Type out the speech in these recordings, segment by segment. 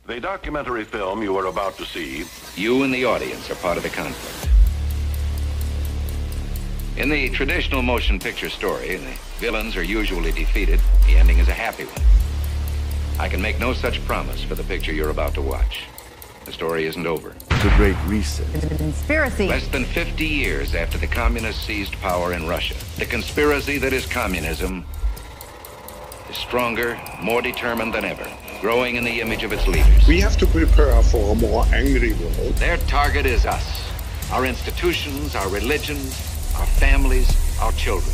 The documentary film you are about to see... You and the audience are part of the conflict. In the traditional motion picture story, the villains are usually defeated. The ending is a happy one. I can make no such promise for the picture you're about to watch. The story isn't over. The Great Reset. Conspiracy. Less than 50 years after the communists seized power in Russia, the conspiracy that is communism is stronger, more determined than ever, growing in the image of its leaders. We have to prepare for a more angry world. Their target is us, our institutions, our religions, our families, our children.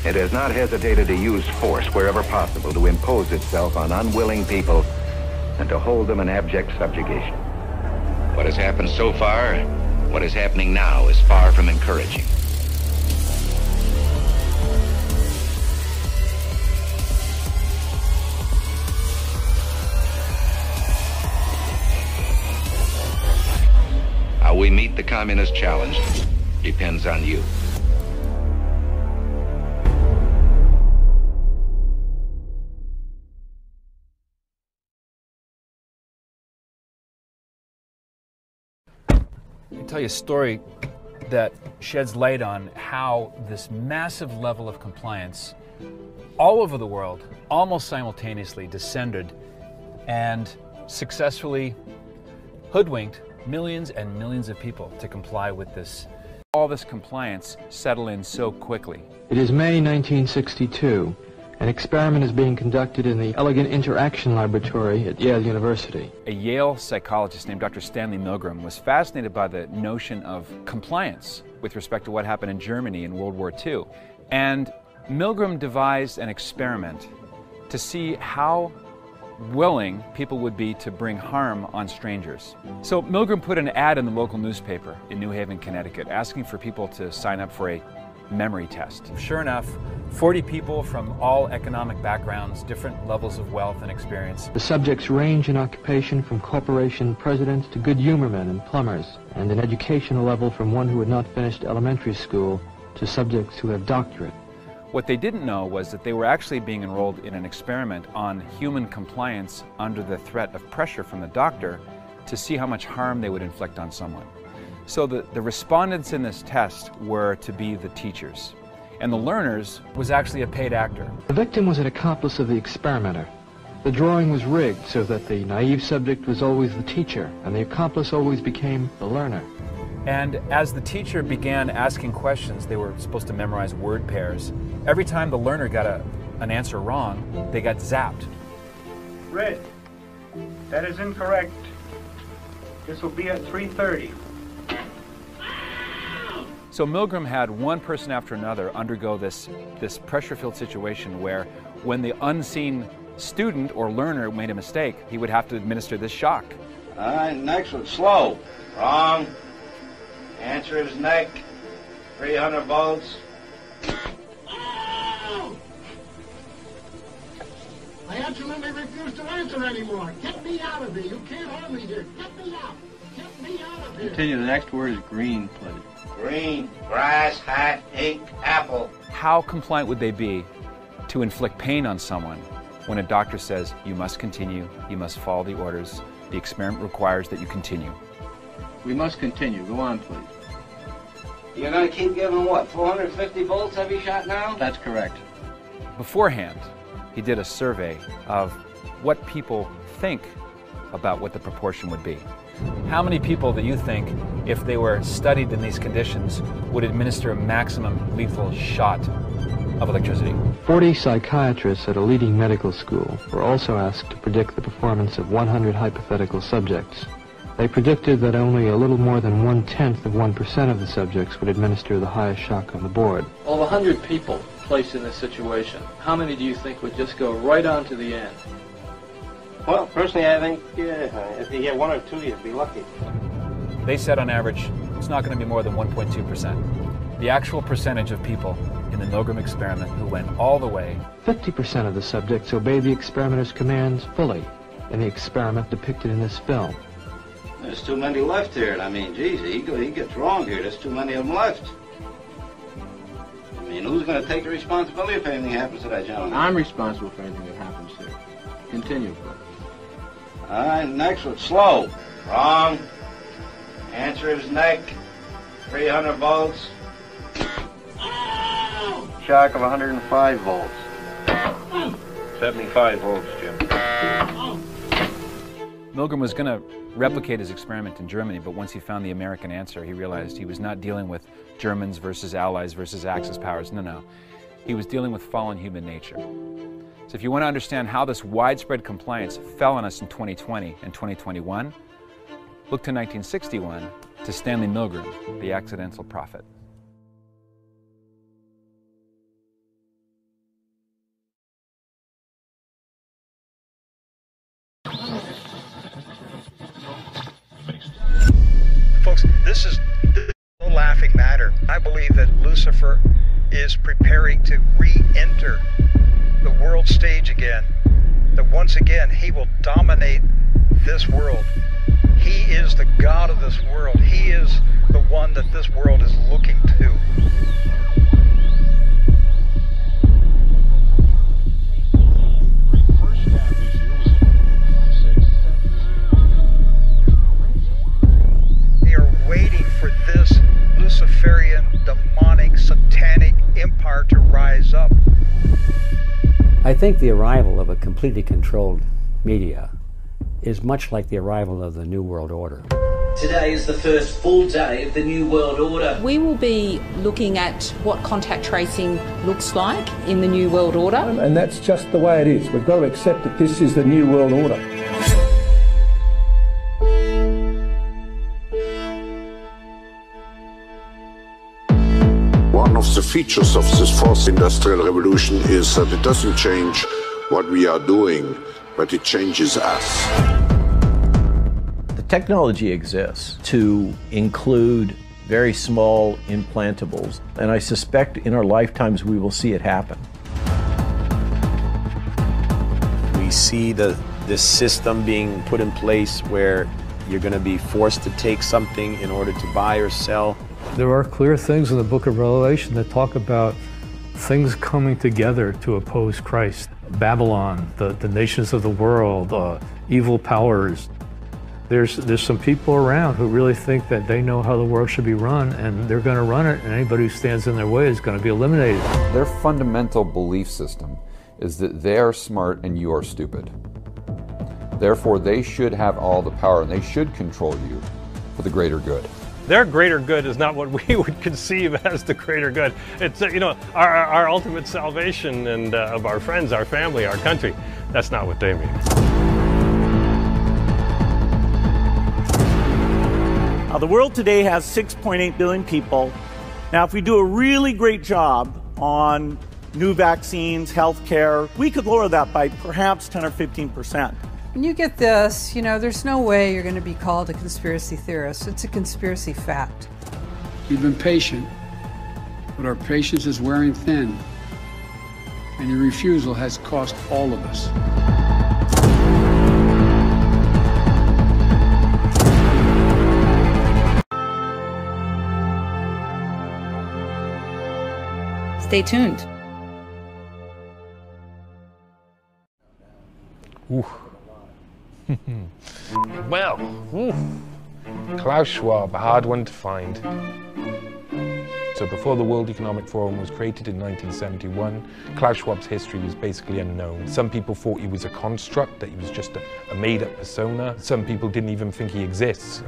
It has not hesitated to use force wherever possible to impose itself on unwilling people and to hold them in abject subjugation. What has happened so far, what is happening now, is far from encouraging. How we meet the communist challenge depends on you. I can tell you a story that sheds light on how this massive level of compliance all over the world almost simultaneously descended and successfully hoodwinked millions and millions of people to comply with this. All this compliance settled in so quickly. It is May 1962. An experiment is being conducted in the Elegant Interaction Laboratory at Yale University. A Yale psychologist named Dr. Stanley Milgram was fascinated by the notion of compliance with respect to what happened in Germany in World War II. And Milgram devised an experiment to see how willing people would be to bring harm on strangers. So Milgram put an ad in the local newspaper in New Haven, Connecticut, asking for people to sign up for a memory test. Sure enough, 40 people from all economic backgrounds, different levels of wealth and experience. The subjects range in occupation from corporation presidents to good humormen and plumbers, and in educational level from one who had not finished elementary school to subjects who have doctorate. What they didn't know was that they were actually being enrolled in an experiment on human compliance under the threat of pressure from the doctor to see how much harm they would inflict on someone. So the respondents in this test were to be the teachers, and the learners was actually a paid actor. The victim was an accomplice of the experimenter. The drawing was rigged so that the naive subject was always the teacher, and the accomplice always became the learner. And as the teacher began asking questions, they were supposed to memorize word pairs. Every time the learner got an answer wrong, they got zapped. Red, that is incorrect. This will be at 3:30. So Milgram had one person after another undergo this pressure-filled situation where when the unseen student or learner made a mistake, he would have to administer this shock. All right, next one, slow. Wrong. Answer is neck. 300 volts. I absolutely refuse to answer anymore. Get me out of here. You can't harm me here. Get me out. Get me out of here. Continue. The next word is green, please. Green, grass, hat, ink, apple. How compliant would they be to inflict pain on someone when a doctor says, you must continue, you must follow the orders, the experiment requires that you continue? We must continue. Go on, please. You're going to keep giving what, 450 volts every shot now? That's correct. Beforehand, he did a survey of what people think about what the proportion would be. How many people do you think, if they were studied in these conditions, would administer a maximum lethal shot of electricity? 40 psychiatrists at a leading medical school were also asked to predict the performance of 100 hypothetical subjects. They predicted that only a little more than 1/10 of 1% of the subjects would administer the highest shock on the board. Of 100 people placed in this situation, how many do you think would just go right on to the end? Well, personally, I think if you get one or two, you'd be lucky. They said on average, it's not going to be more than 1.2%. The actual percentage of people in the Milgram experiment who went all the way. 50% of the subjects obeyed the experimenter's commands fully in the experiment depicted in this film. There's too many left here. I mean, geez, he gets wrong here. There's too many of them left. I mean, who's going to take the responsibility if anything happens to that gentleman? I'm responsible for anything that happens here. Continue, please. All right, next one, slow. Wrong. Answer is neck. 300 volts. Shock of 105 volts. 75 volts, Jim. Milgram was going to replicate his experiment in Germany, but once he found the American answer, he realized he was not dealing with Germans versus Allies versus Axis powers. No. He was dealing with fallen human nature. So if you want to understand how this widespread compliance fell on us in 2020 and 2021, look to 1961 to Stanley Milgram, the accidental prophet. Folks, this is no laughing matter. I believe that Lucifer is preparing to re-enter the world stage again. That once again, he will dominate this world. He is the God of this world. He is the one that this world is looking to. They are waiting for this Luciferian, demonic, satanic empire to rise up. I think the arrival of a completely controlled media is much like the arrival of the New World Order. Today is the first full day of the New World Order. We will be looking at what contact tracing looks like in the New World Order. And that's just the way it is. We've got to accept that this is the New World Order. One of the features of this fourth industrial revolution is that it doesn't change what we are doing, but it changes us. The technology exists to include very small implantables, and I suspect in our lifetimes we will see it happen. We see this system being put in place where you're going to be forced to take something in order to buy or sell. There are clear things in the book of Revelation that talk about things coming together to oppose Christ. Babylon, the nations of the world, evil powers. There's some people around who really think that they know how the world should be run, and they're going to run it, and anybody who stands in their way is going to be eliminated. Their fundamental belief system is that they are smart and you are stupid. Therefore, they should have all the power, and they should control you for the greater good. Their greater good is not what we would conceive as the greater good. It's, our ultimate salvation and of our friends, our family, our country. That's not what they mean. The world today has 6.8 billion people. Now, if we do a really great job on new vaccines, healthcare, we could lower that by perhaps 10 or 15%. When you get this, there's no way you're going to be called a conspiracy theorist. It's a conspiracy fact. We've been patient, but our patience is wearing thin, and your refusal has cost all of us. Stay tuned. Ooh. Well, Klaus Schwab, a hard one to find. So before the World Economic Forum was created in 1971, Klaus Schwab's history was basically unknown. Some people thought he was a construct, that he was just a made-up persona. Some people didn't even think he exists.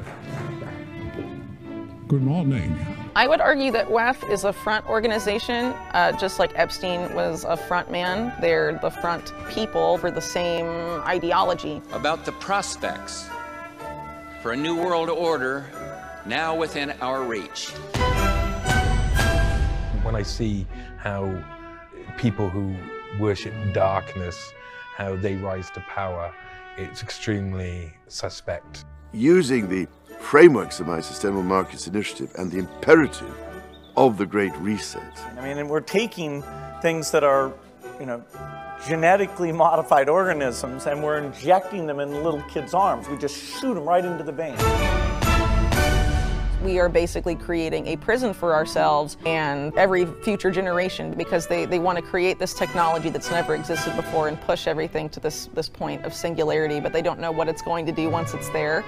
Good morning. I would argue that WEF is a front organization, just like Epstein was a front man. They're the front people for the same ideology. About the prospects for a new world order now within our reach. When I see how people who worship darkness, how they rise to power, it's extremely suspect. Using the frameworks of my Sustainable Markets Initiative and the imperative of the Great Reset. And we're taking things that are, genetically modified organisms, and we're injecting them in little kids' arms. We just shoot them right into the vein. We are basically creating a prison for ourselves and every future generation, because they want to create this technology that's never existed before and push everything to this point of singularity, but they don't know what it's going to do once it's there.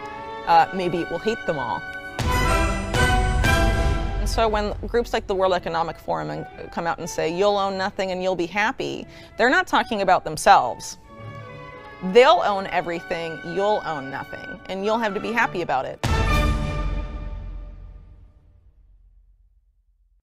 Maybe it will hate them all. And so when groups like the World Economic Forum come out and say, you'll own nothing and you'll be happy, they're not talking about themselves. They'll own everything, you'll own nothing, and you'll have to be happy about it.